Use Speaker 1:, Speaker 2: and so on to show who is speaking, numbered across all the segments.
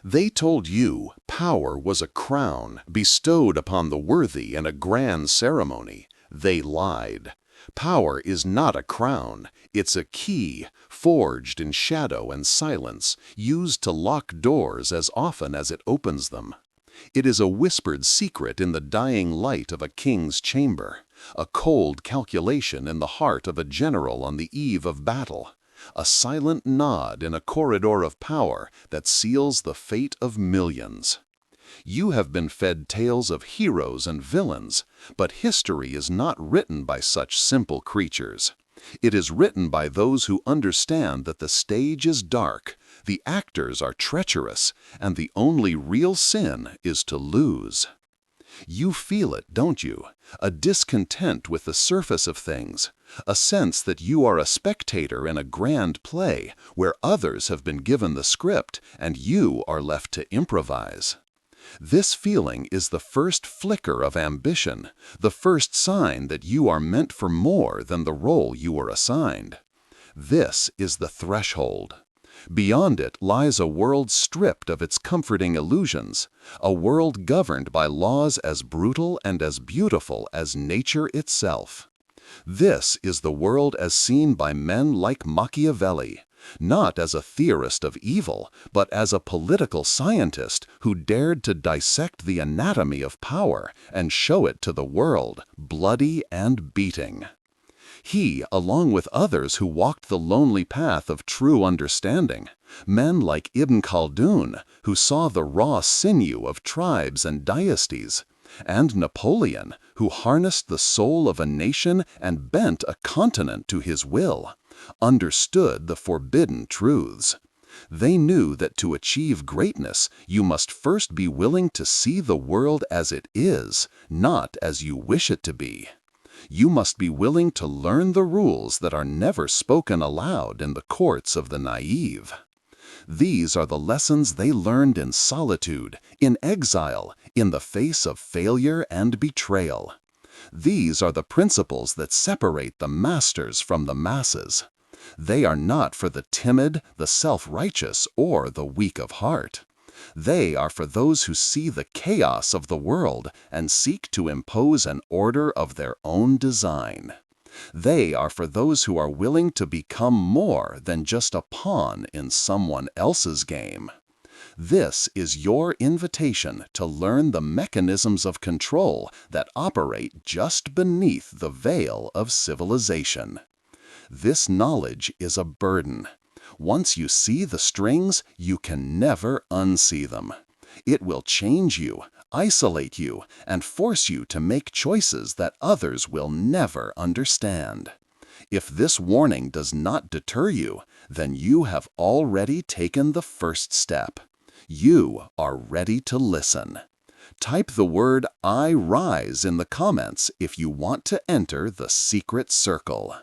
Speaker 1: They told you power was a crown bestowed upon the worthy in a grand ceremony. They lied. Power is not a crown. It's a key, forged in shadow and silence, used to lock doors as often as it opens them. It is a whispered secret in the dying light of a king's chamber, a cold calculation in the heart of a general on the eve of battle, a silent nod in a corridor of power that seals the fate of millions. You have been fed tales of heroes and villains, but history is not written by such simple creatures. It is written by those who understand that the stage is dark, the actors are treacherous, and the only real sin is to lose. You feel it, don't you? A discontent with the surface of things, a sense that you are a spectator in a grand play where others have been given the script and you are left to improvise. This feeling is the first flicker of ambition, the first sign that you are meant for more than the role you were assigned. This is the threshold. Beyond it lies a world stripped of its comforting illusions, a world governed by laws as brutal and as beautiful as nature itself. This is the world as seen by men like Machiavelli, not as a theorist of evil, but as a political scientist who dared to dissect the anatomy of power and show it to the world, bloody and beating. He, along with others who walked the lonely path of true understanding, men like Ibn Khaldun, who saw the raw sinew of tribes and dynasties, and Napoleon, who harnessed the soul of a nation and bent a continent to his will, understood the forbidden truths. They knew that to achieve greatness, you must first be willing to see the world as it is, not as you wish it to be. You must be willing to learn the rules that are never spoken aloud in the courts of the naive. These are the lessons they learned in solitude, in exile, in the face of failure and betrayal. These are the principles that separate the masters from the masses. They are not for the timid, the self-righteous, or the weak of heart. They are for those who see the chaos of the world and seek to impose an order of their own design. They are for those who are willing to become more than just a pawn in someone else's game. This is your invitation to learn the mechanisms of control that operate just beneath the veil of civilization. This knowledge is a burden. Once you see the strings, you can never unsee them. It will change you, isolate you, and force you to make choices that others will never understand. If this warning does not deter you, then you have already taken the first step. You are ready to listen. Type the word "I rise" in the comments if you want to enter the secret circle.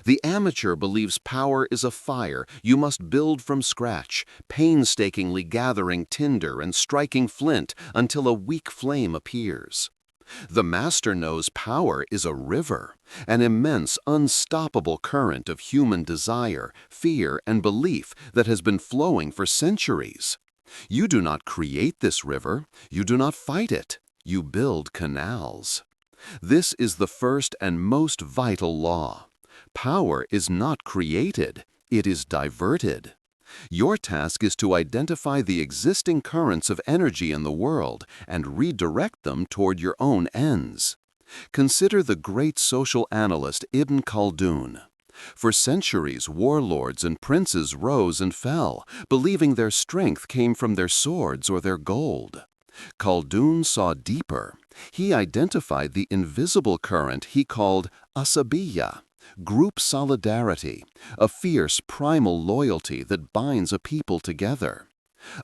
Speaker 1: The amateur believes power is a fire you must build from scratch, painstakingly gathering tinder and striking flint until a weak flame appears. The master knows power is a river, an immense, unstoppable current of human desire, fear, and belief that has been flowing for centuries. You do not create this river, you do not fight it, you build canals. This is the first and most vital law. Power is not created, it is diverted. Your task is to identify the existing currents of energy in the world and redirect them toward your own ends. Consider the great social analyst Ibn Khaldun. For centuries, warlords and princes rose and fell, believing their strength came from their swords or their gold. Khaldun saw deeper. He identified the invisible current he called asabiya, group solidarity, a fierce primal loyalty that binds a people together.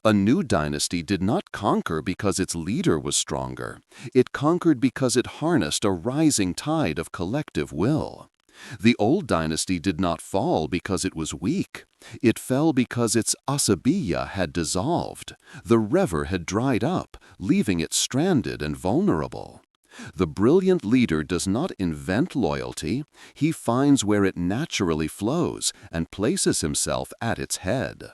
Speaker 1: A new dynasty did not conquer because its leader was stronger. It conquered because it harnessed a rising tide of collective will. The old dynasty did not fall because it was weak. It fell because its asabiya had dissolved. The river had dried up, leaving it stranded and vulnerable. The brilliant leader does not invent loyalty. He finds where it naturally flows and places himself at its head.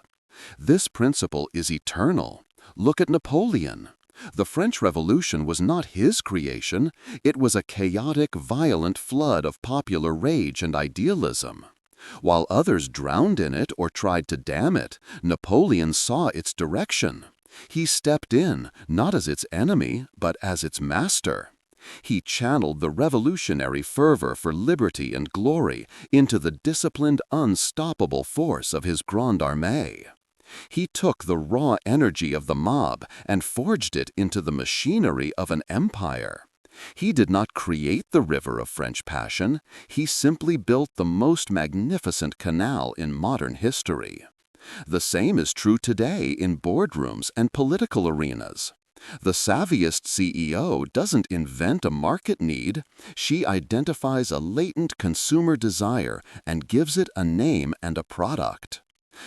Speaker 1: This principle is eternal.
Speaker 2: Look at Napoleon. The French Revolution was not his creation. It was a chaotic, violent flood of popular rage and idealism. While others drowned in it or tried to dam it, Napoleon saw its direction. He stepped in, not as its enemy, but as its master. He channeled the revolutionary fervor for liberty and glory into the disciplined, unstoppable force of his Grande Armée. He took the raw energy of the mob and forged it into the machinery of an empire. He did not create the river of French passion. He simply built the most magnificent canal in modern history. The same is true today in boardrooms and political arenas. The savviest CEO doesn't invent a market need. She identifies a latent consumer desire and gives it a name and a product.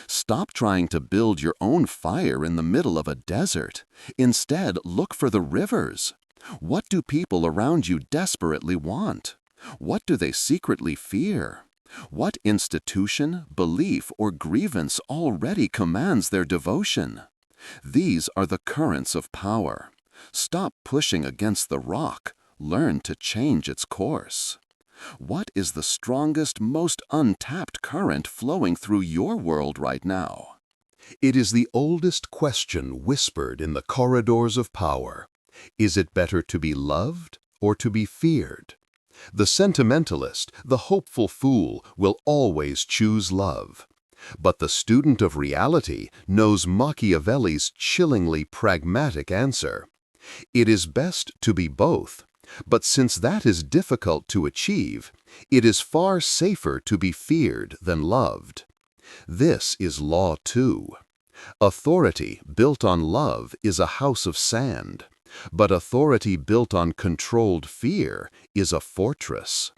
Speaker 2: Stop trying to build your own fire in the middle of a desert. Instead, look for the rivers. What do people around you desperately want? What do they secretly fear? What institution, belief, or grievance already commands their devotion? These are the currents of power. Stop pushing against the rock. Learn to change its course. What is the strongest, most untapped current flowing through your world right now?
Speaker 1: It is the oldest question whispered in the corridors of power. Is it better to be loved or to be feared? The sentimentalist, the hopeful fool, will always choose love. But the student of reality knows Machiavelli's chillingly pragmatic answer. It is best to be both, but since that is difficult to achieve, it is far safer to be feared than loved. This is law too. Authority built on love is a house of sand, but authority built on controlled fear is a fortress.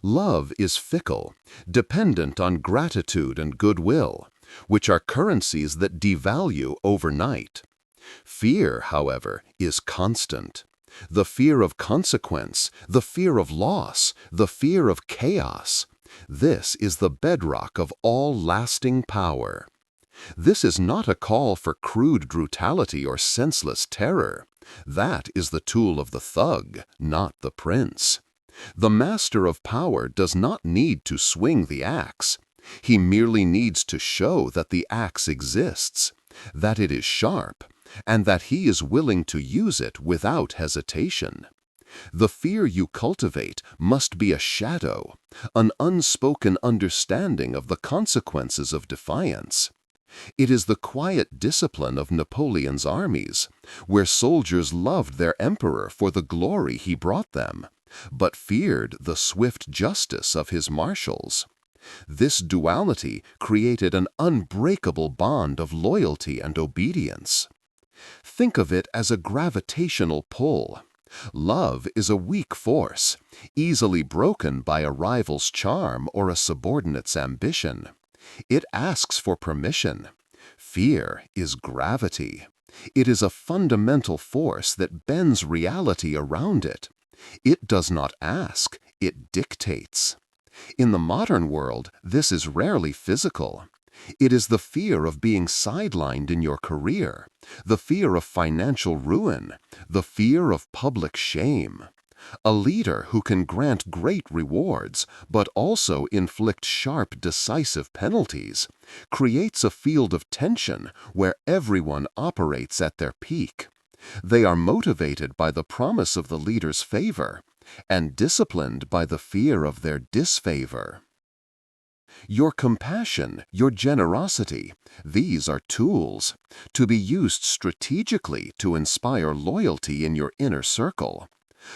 Speaker 1: Love is fickle, dependent on gratitude and goodwill, which are currencies that devalue overnight. Fear, however, is constant. The fear of consequence, the fear of loss, the fear of chaos. This is the bedrock of all lasting power. This is not a call for crude brutality or senseless terror. That is the tool of the thug, not the prince. The master of power does not need to swing the axe. He merely needs to show that the axe exists, that it is sharp, and that he is willing to use it without hesitation. The fear you cultivate must be a shadow, an unspoken understanding of the consequences of defiance. It is the quiet discipline of Napoleon's armies, where soldiers loved their emperor for the glory he brought them, but feared the swift justice of his marshals. This duality created an unbreakable bond of loyalty and obedience. Think of it as a gravitational pull. Love is a weak force, easily broken by a rival's charm or a subordinate's ambition. It asks for permission. Fear is gravity. It is a fundamental force that bends reality around it. It does not ask, it dictates. In the modern world, this is rarely physical. It is the fear of being sidelined in your career, the fear of financial ruin, the fear of public shame. A leader who can grant great rewards, but also inflict sharp, decisive penalties, creates a field of tension where everyone operates at their peak. They are motivated by the promise of the leader's favor, and disciplined by the fear of their disfavor. Your compassion, your generosity, these are tools to be used strategically to inspire loyalty in your inner circle.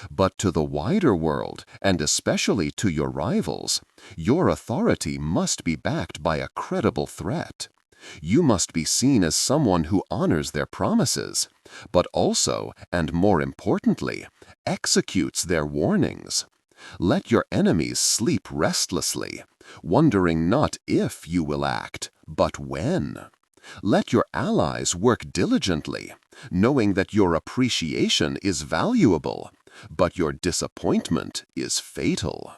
Speaker 1: But to the wider world, and especially to your rivals, your authority must be backed by a credible threat. You must be seen as someone who honors their promises, but also, and more importantly, executes their warnings. Let your enemies sleep restlessly, wondering not if you will act, but when. Let your allies work diligently, knowing that your appreciation is valuable, but your disappointment is fatal.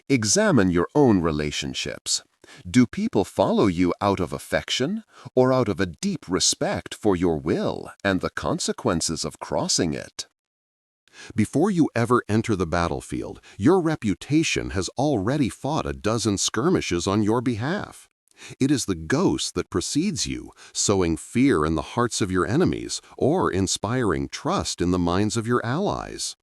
Speaker 1: Examine your own relationships.
Speaker 2: Do people follow you out of affection or out of a deep respect for your will and the consequences of crossing it?
Speaker 1: Before you ever enter the battlefield, your reputation has already fought a dozen skirmishes on your behalf. It is the ghost that precedes you, sowing fear in the hearts of your enemies or inspiring trust in the minds of your allies.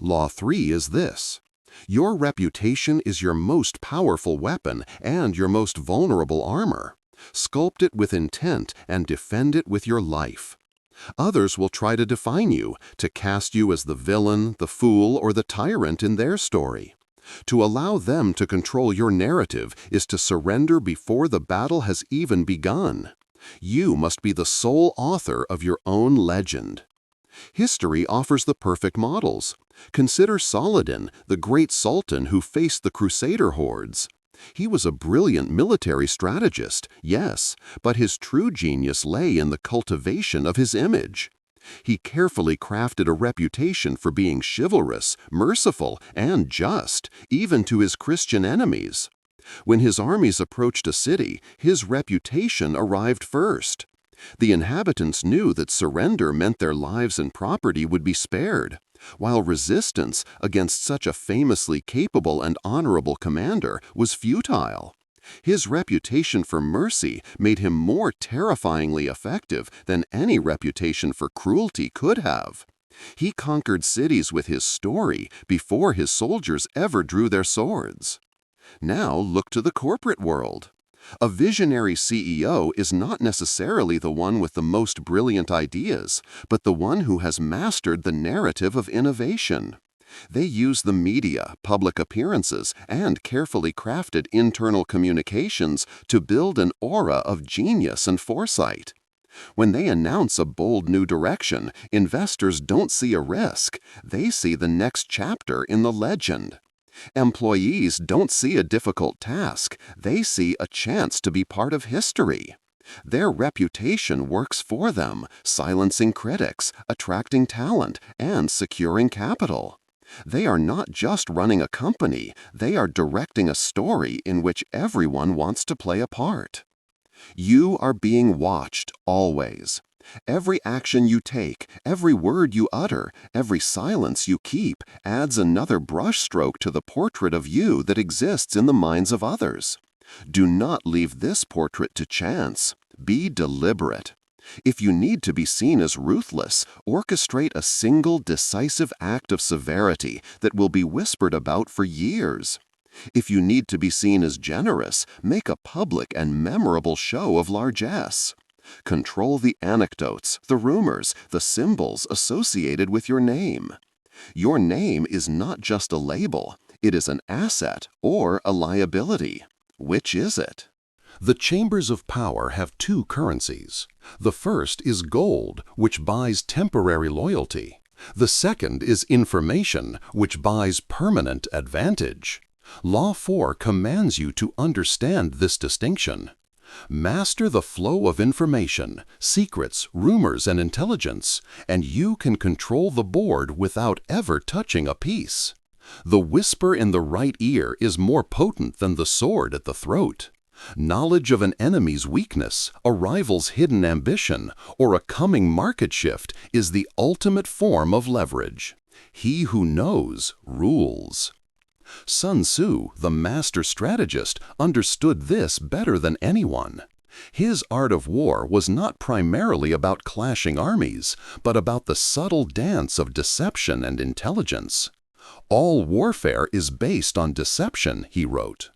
Speaker 1: Law 3 is this: your reputation is your most powerful weapon and your most vulnerable armor. Sculpt it with intent and defend it with your life. Others will try to define you, to cast you as the villain, the fool, or the tyrant in their story. To allow them to control your narrative is to surrender before the battle has even begun. You must be the sole author of your own legend. History offers the perfect models. Consider Saladin, the great sultan who faced the Crusader hordes. He was a brilliant military strategist, yes, but his true genius lay in the cultivation of his image. He carefully crafted a reputation for being chivalrous, merciful, and just, even to his Christian enemies. When his armies approached a city, his reputation arrived first. The inhabitants knew that surrender meant their lives and property would be spared, while resistance against such a famously capable and honorable commander was futile. His reputation for mercy made him more terrifyingly effective than any reputation for cruelty could have. He conquered cities with his story before his soldiers ever drew their swords. Now look to the corporate world. A visionary CEO is not necessarily the one with the most brilliant ideas, but the one who has mastered the narrative of innovation. They use the media, public appearances, and carefully crafted internal communications to build an aura of genius and foresight. When they announce a bold new direction, investors don't see a risk, they see the next chapter in the legend. Employees don't see a difficult task, they see a chance to be part of history. Their reputation works for them, silencing critics, attracting talent, and securing capital. They are not just running a company, they are directing a story in which everyone wants to play a part. You are being watched always. Every action you take, every word you utter, every silence you keep adds another brushstroke to the portrait of you that exists in the minds of others. Do not leave this portrait to chance. Be deliberate. If you need to be seen as ruthless, orchestrate a single decisive act of severity that will be whispered about for years. If you need to be seen as generous, make a public and memorable show of largesse. Control the anecdotes, the rumors, the symbols associated with your name. Your name is not just a label, it is an asset or a liability. Which is it? The chambers of power have two currencies. The first is gold, which buys temporary loyalty. The second is information, which buys permanent advantage. Law 4 commands you to understand this distinction. Master the flow of information, secrets, rumors, and intelligence, and you can control the board without ever touching a piece. The whisper in the right ear is more potent than the sword at the throat. Knowledge of an enemy's weakness, a rival's hidden ambition, or a coming market shift is the ultimate form of leverage. He who knows rules. Sun Tzu, the master strategist, understood this better than anyone. His art of war was not primarily about clashing armies, but about the subtle dance of deception and intelligence. All warfare is based on deception, he wrote.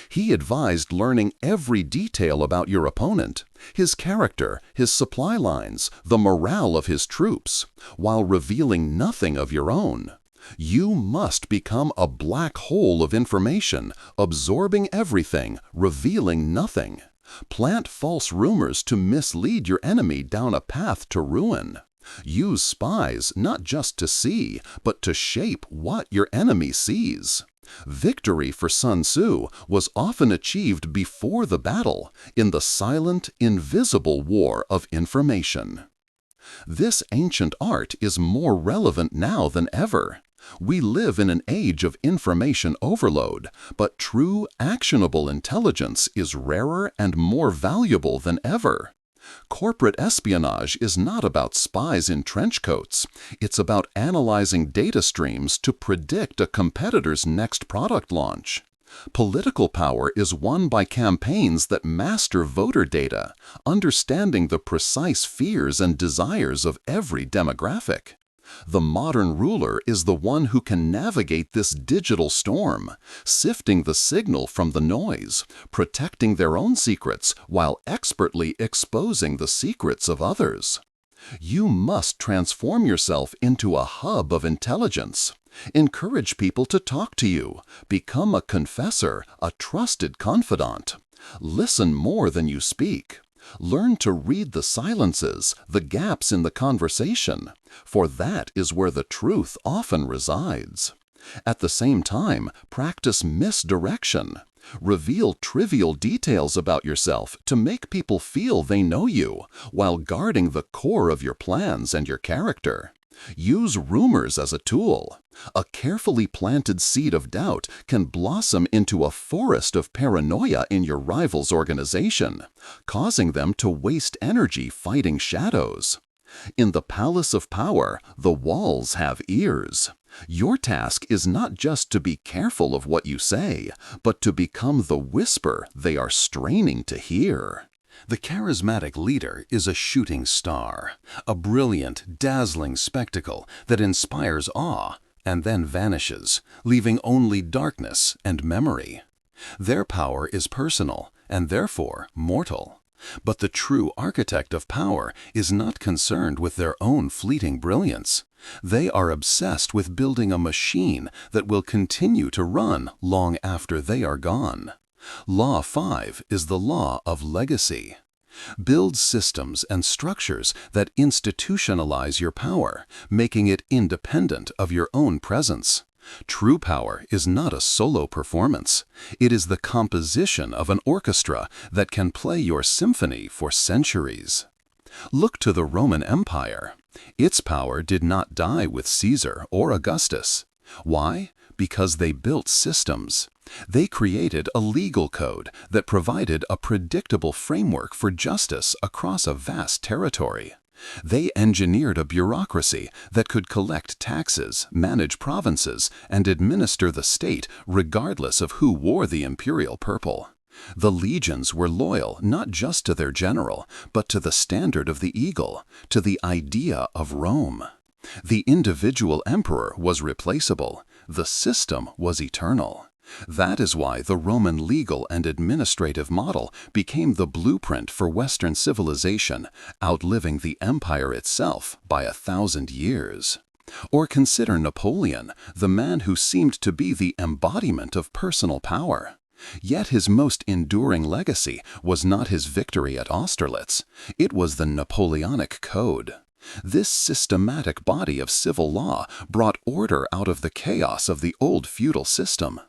Speaker 1: He advised learning every detail about your opponent, his character, his supply lines, the morale of his troops, while revealing nothing of your own. You must become a black hole of information, absorbing everything, revealing nothing. Plant false rumors to mislead your enemy down a path to ruin. Use spies not just to see, but to shape what your enemy sees. Victory for Sun Tzu was often achieved before the battle, in the silent, invisible war of information. This ancient art is more relevant now than ever.
Speaker 2: We live in an age of information overload, but true, actionable intelligence is rarer and more valuable than ever. Corporate espionage is not about spies in trench coats. It's about analyzing data streams to predict a competitor's next product launch. Political power is won by campaigns that master voter data, understanding the precise fears and desires of every demographic. The modern ruler is the one who can navigate this digital storm, sifting the signal from the noise, protecting their own secrets while expertly exposing the secrets of others. You must transform yourself into a hub of intelligence. Encourage people to talk to you. Become a confessor, a trusted confidant. Listen more than you speak. Learn to read the silences, the gaps in the conversation, for that is where the truth often resides. At the same time, practice misdirection. Reveal trivial details about yourself to make people feel they know you, while guarding the core of your plans and your character. Use rumors as a tool. A carefully planted seed of doubt can blossom into a forest of paranoia in your rival's organization, causing them to waste energy fighting shadows. In the palace of power, the walls have ears. Your task is not just to be careful of what you say, but to become the whisper they are straining to hear. The charismatic leader is a shooting star, a brilliant, dazzling spectacle that inspires awe and then vanishes, leaving only darkness and memory. Their power is personal and therefore mortal. But the true architect of power is not concerned with their own fleeting brilliance. They are obsessed with building a machine that will continue to run long after they are gone. Law 5 is the law of legacy. Build systems and structures that institutionalize your power, making it independent of your own presence. True power is not a solo performance. It is the composition of an orchestra that can play your symphony for centuries. Look to the Roman Empire. Its power did not die with Caesar or Augustus. Why? Because they built systems. They created a legal code that provided a predictable framework for justice across a vast territory. They engineered a bureaucracy that could collect taxes, manage provinces, and administer the state regardless of who wore the imperial purple. The legions were loyal not just to their general, but to the standard of the eagle, to the idea of Rome. The individual emperor was replaceable. The system was eternal. That is why the Roman legal and administrative model became the blueprint for Western civilization, outliving the empire itself by 1,000 years. Or consider Napoleon, the man who seemed to be the embodiment of personal power. Yet his most enduring legacy was not his victory at Austerlitz. It was the Napoleonic Code. This systematic body of civil law brought order out of the chaos of the old feudal system.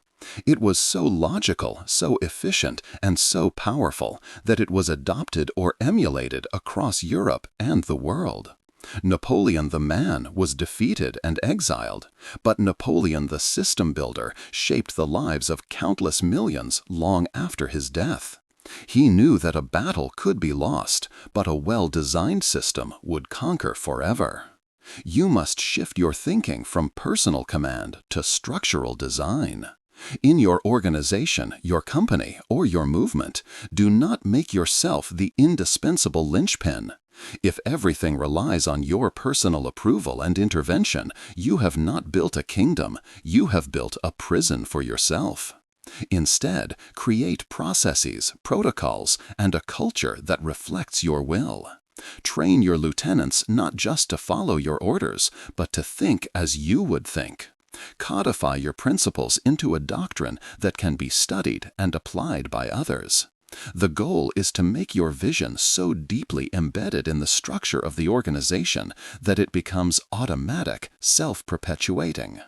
Speaker 2: It was so logical, so efficient, and so powerful that it was adopted or emulated across Europe and the world. Napoleon the man was defeated and exiled, but Napoleon the system builder shaped the lives of countless millions long after his death. He knew that a battle could be lost, but a well-designed system would conquer forever. You must shift your thinking from personal command to structural design. In your organization, your company, or your movement, do not make yourself the indispensable linchpin. If everything relies on your personal approval and intervention, you have not built a kingdom, you have built a prison for yourself. Instead, create processes, protocols, and a culture that reflects your will. Train your lieutenants not just to follow your orders, but to think as you would think. Codify your principles into a doctrine that can be studied and applied by others. The goal is to make your vision so deeply embedded in the structure of the organization that it becomes automatic, self-perpetuating.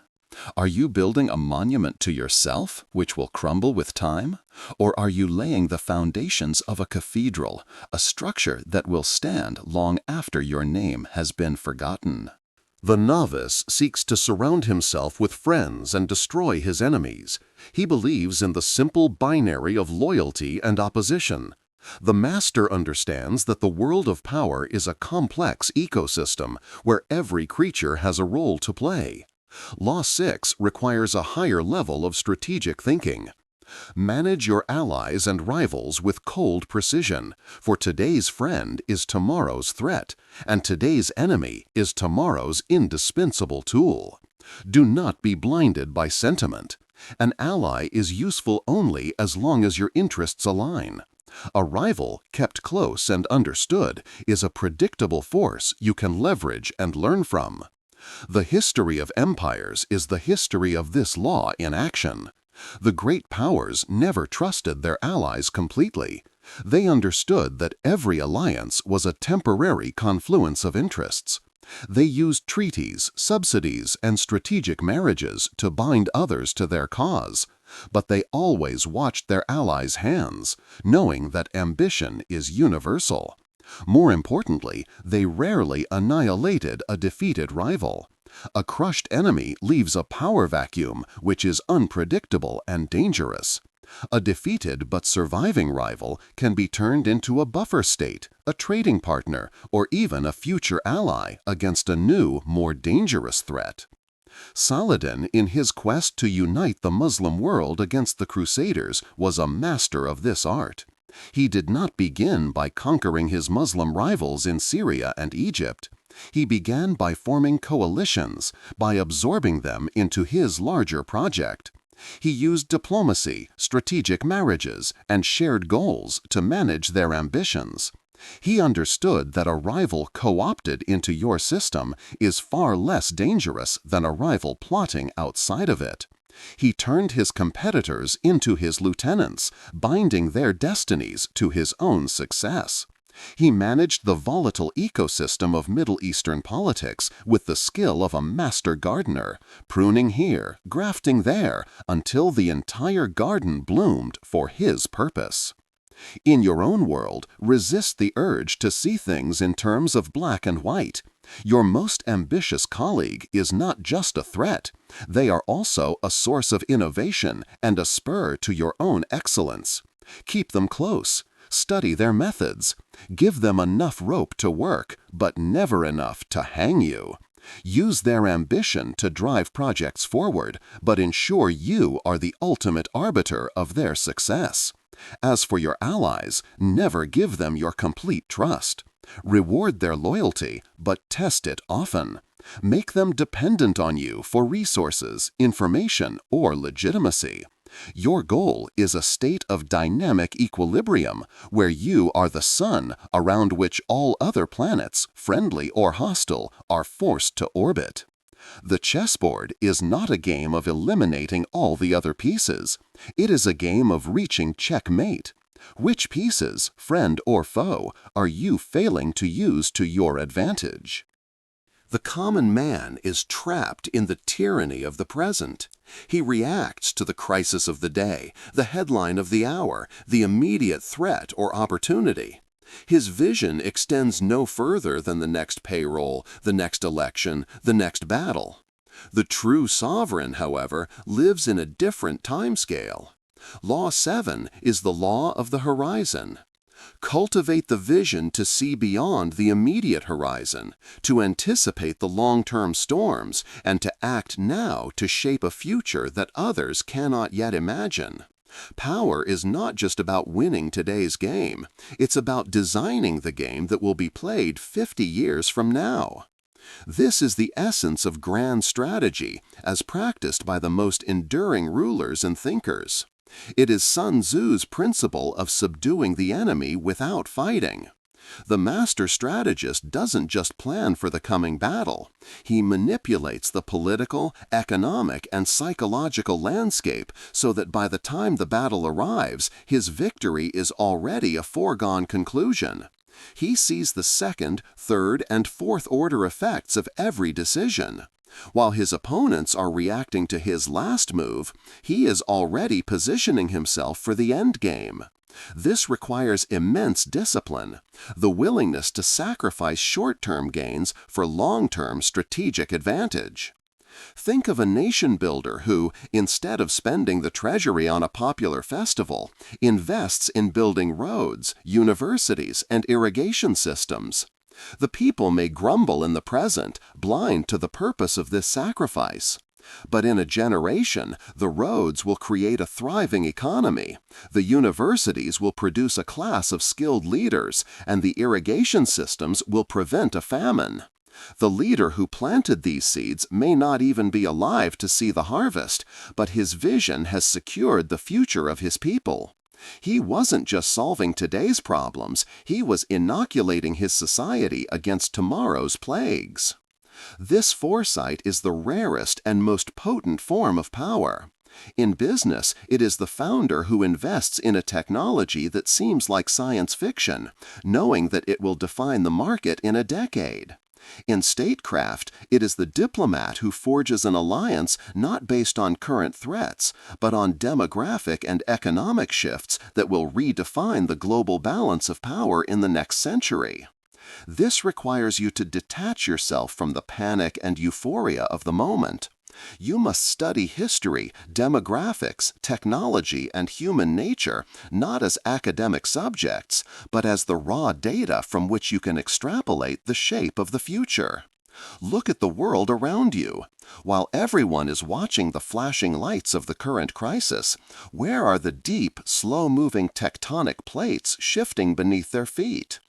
Speaker 2: Are you building a monument to yourself, which will crumble with time? Or are you laying the foundations of a cathedral, a structure that will stand long after your name has been forgotten?
Speaker 1: The novice seeks to surround himself with friends and destroy his enemies. He believes in the simple binary of loyalty and opposition. The master understands that the world of power is a complex ecosystem where every creature has a role to play. Law 6 requires a higher level of strategic thinking. Manage your allies and rivals with cold precision, for today's friend is tomorrow's threat, and today's enemy is tomorrow's indispensable tool. Do not be blinded by sentiment. An ally is useful only as long as your interests align. A rival, kept close and understood, is a predictable force you can leverage and learn from. The history of empires is the history of this law in action. The great powers never trusted their allies completely. They understood that every alliance was a temporary confluence of interests. They used treaties, subsidies, and strategic marriages to bind others to their cause. But they always watched their allies' hands, knowing that ambition is universal. More importantly, they rarely annihilated a defeated rival. A crushed enemy leaves a power vacuum which is unpredictable and dangerous. A defeated but surviving rival can be turned into a buffer state, a trading partner, or even a future ally against a new, more dangerous threat. Saladin, in his quest to unite the Muslim world against the Crusaders, was a master of this art. He did not begin by conquering his Muslim rivals in Syria and Egypt. He began by forming coalitions, by absorbing them into his larger project. He used diplomacy, strategic marriages, and shared goals to manage their ambitions. He understood that a rival co-opted into your system is far less dangerous than a rival plotting outside of it. He turned his competitors into his lieutenants, binding their destinies to his own success. He managed the volatile ecosystem of Middle Eastern politics with the skill of a master gardener, pruning here, grafting there, until the entire garden bloomed for his purpose. In your own world, resist the urge to see things in terms of black and white. Your most ambitious colleague is not just a threat. They are also a source of innovation and a spur to your own excellence. Keep them close. Study their methods. Give them enough rope to work, but never enough to hang you. Use their ambition to drive projects forward, but ensure you are the ultimate arbiter of their success. As for your allies, never give them your complete trust. Reward their loyalty, but test it often. Make them dependent on you for resources, information, or legitimacy. Your goal is a state of dynamic equilibrium, where you are the sun around which all other planets, friendly or hostile, are forced to orbit. The chessboard is not a game of eliminating all the other pieces. It is a game of reaching checkmate. Which pieces, friend or foe, are you failing to use to your advantage? The common man is trapped in the tyranny of the present. He reacts to the crisis of the day, the headline of the hour, the immediate threat or opportunity. His vision extends no further than the next payroll, the next election, the next battle. The true sovereign, however, lives in a different timescale. Law 7 is the law of the horizon. Cultivate the vision to see beyond the immediate horizon, to anticipate the long-term storms, and to act now to shape a future that others cannot yet imagine. Power is not just about winning today's game. It's about designing the game that will be played 50 years from now. This is the essence of grand strategy, as practiced by the most enduring rulers and thinkers. It is Sun Tzu's principle of subduing the enemy without fighting. The master strategist doesn't just plan for the coming battle. He manipulates the political, economic, and psychological landscape so that by the time the battle arrives, his victory is already a foregone conclusion. He sees the second, third, and fourth order effects of every decision. While his opponents are reacting to his last move, he is already positioning himself for the end game.
Speaker 2: This requires immense discipline, the willingness to sacrifice short-term gains for long-term strategic advantage. Think of a nation builder who, instead of spending the treasury on a popular festival, invests in building roads, universities, and irrigation systems. The people may grumble in the present, blind to the purpose of this sacrifice. But in a generation, the roads will create a thriving economy, the universities will produce a class of skilled leaders, and the irrigation systems will prevent a famine. The leader who planted these seeds may not even be alive to see the harvest, but his vision has secured the future of his people. He wasn't just solving today's problems, he was inoculating his society against tomorrow's plagues. This foresight is the rarest and most potent form of power. In business, it is the founder who invests in a technology that seems like science fiction, knowing that it will define the market in a decade. In statecraft, it is the diplomat who forges an alliance not based on current threats, but on demographic and economic shifts that will redefine the global balance of power in the next century. This requires you to detach yourself from the panic and euphoria of the moment. You must study history, demographics, technology, and human nature not as academic subjects, but as the raw data from which you can extrapolate the shape of the future. Look at the world around you. While everyone is watching the flashing lights of the current crisis, where are the deep, slow-moving tectonic plates shifting beneath their feet?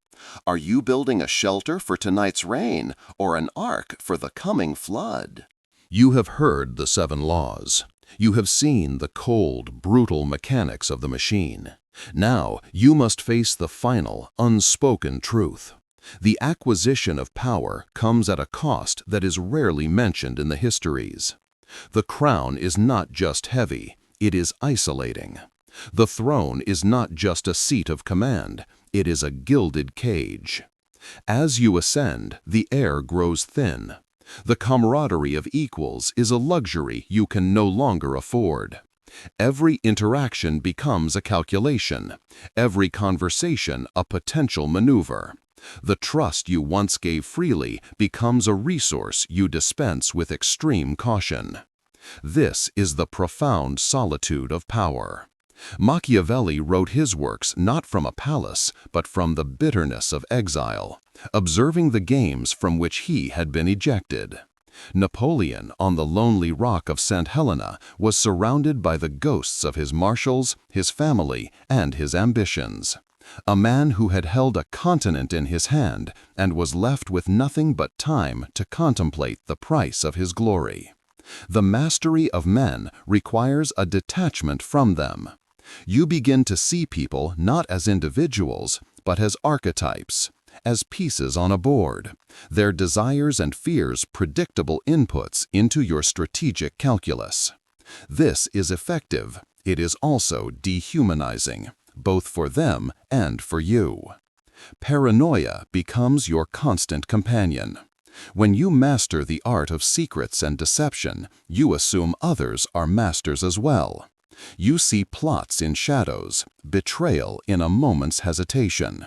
Speaker 2: Are you building a shelter for tonight's rain or an ark for the coming flood?
Speaker 1: You have heard the 7 laws. You have seen the cold, brutal mechanics of the machine. Now you must face the final, unspoken truth. The acquisition of power comes at a cost that is rarely mentioned in the histories. The crown is not just heavy, it is isolating. The throne is not just a seat of command, it is a gilded cage. As you ascend, the air grows thin. The camaraderie of equals is a luxury you can no longer afford. Every interaction becomes a calculation, every conversation a potential maneuver. The trust you once gave freely becomes a resource you dispense with extreme caution. This is the profound solitude of power. Machiavelli wrote his works not from a palace, but from the bitterness of exile, observing the games from which he had been ejected. Napoleon, on the lonely rock of St. Helena, was surrounded by the ghosts of his marshals, his family, and his ambitions. A man who had held a continent in his hand and was left with nothing but time to contemplate the price of his glory. The mastery of men requires a detachment from them. You begin to see people not as individuals, but as archetypes, as pieces on a board, their desires and fears predictable inputs into your strategic calculus. This is effective. It is also dehumanizing, both for them and for you. Paranoia becomes your constant companion. When you master the art of secrets and deception, you assume others are masters as well. You see plots in shadows, betrayal in a moment's hesitation.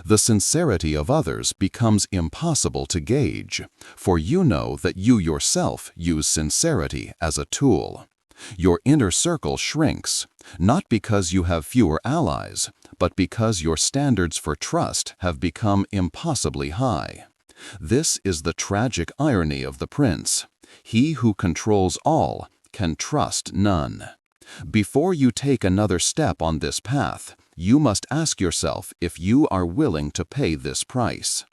Speaker 1: The sincerity of others becomes impossible to gauge, for you know that you yourself use sincerity as a tool. Your inner circle shrinks, not because you have fewer allies, but because your standards for trust have become impossibly high. This is the tragic irony of the prince. He who controls all can trust none. Before you take another step on this path, you must ask yourself if you are willing to pay this price.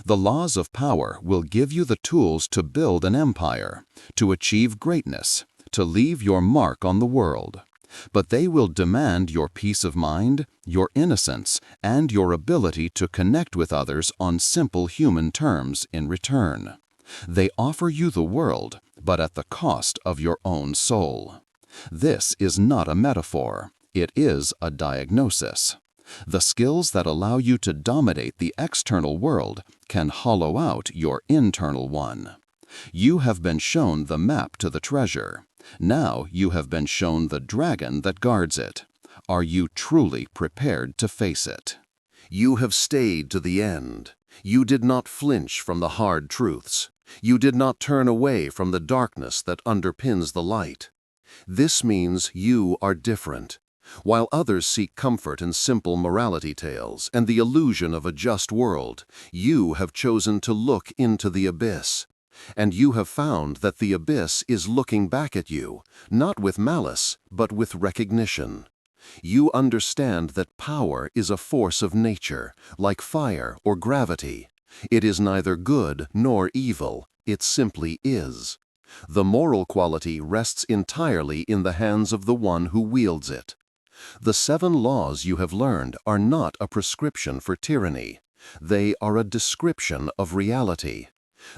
Speaker 1: The laws of power will give you the tools to build an empire, to achieve greatness, to leave your mark on the world. But they will demand your peace of mind, your innocence, and your ability to connect with others on simple human terms in return. They offer you the world, but at the cost of your own soul. This is not a metaphor, it is a diagnosis. The skills that allow you to dominate the external world can hollow out your internal one. You have been shown the map to the treasure. Now you have been shown the dragon that guards it.
Speaker 2: Are you truly prepared to face it? You have stayed to the end. You did not flinch from the hard truths. You did not turn away from the darkness that underpins the light. This means you are different. While others seek comfort in simple morality tales and the illusion of a just world, you have chosen to look into the abyss. And you have found that the abyss is looking back at you, not with malice, but with recognition. You understand that power is a force of nature, like fire or gravity. It is neither good nor evil, it simply is. The moral quality rests entirely in the hands of the one who wields it. The 7 laws you have learned are not a prescription for tyranny. They are a description of reality.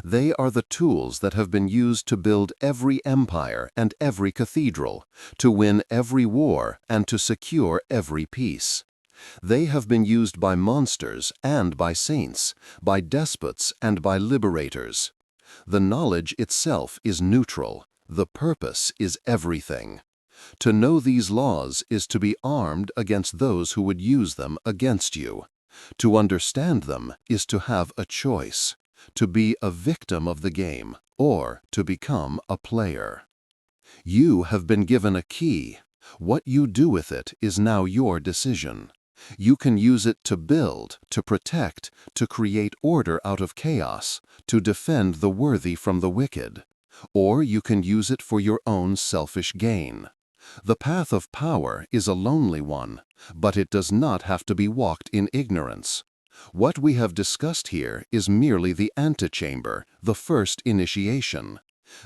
Speaker 2: They are the tools that have been used to build every empire and every cathedral, to win every war and to secure every peace. They have been used by monsters and by saints, by despots and by liberators. The knowledge itself is neutral. The purpose is everything. To know these laws is to be armed against those who would use them against you. To understand them is to have a choice. To be a victim of the game, or to become a player. You have been given a key. What you do with it is now your decision. You can use it to build, to protect, to create order out of chaos, to defend the worthy from the wicked. Or you can use it for your own selfish gain. The path of power is a lonely one, but it does not have to be walked in ignorance. What we have discussed here is merely the antechamber, the first initiation.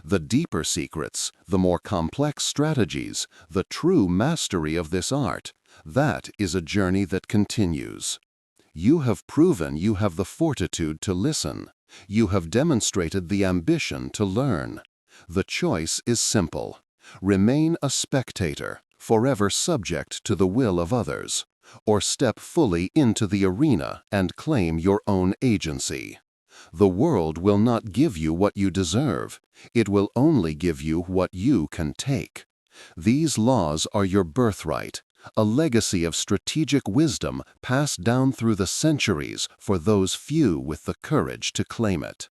Speaker 2: The deeper secrets, the more complex strategies, the true mastery of this art, that is a journey that continues. You have proven you have the fortitude to listen. You have demonstrated the ambition to learn. The choice is simple. Remain a spectator, forever subject to the will of others, or step fully into the arena and claim your own agency. The world will not give you what you deserve. It will only give you what you can take. These laws are your birthright, a legacy of strategic wisdom passed down through the centuries for those few with the courage to claim it.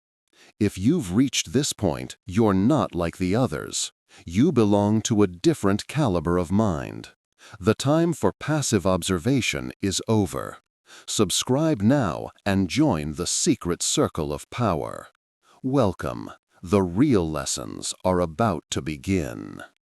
Speaker 2: If you've reached this point, you're not like the others. You belong to a different caliber of mind. The time for passive observation is over. Subscribe now and join the secret circle of power. Welcome. The real lessons are about to begin.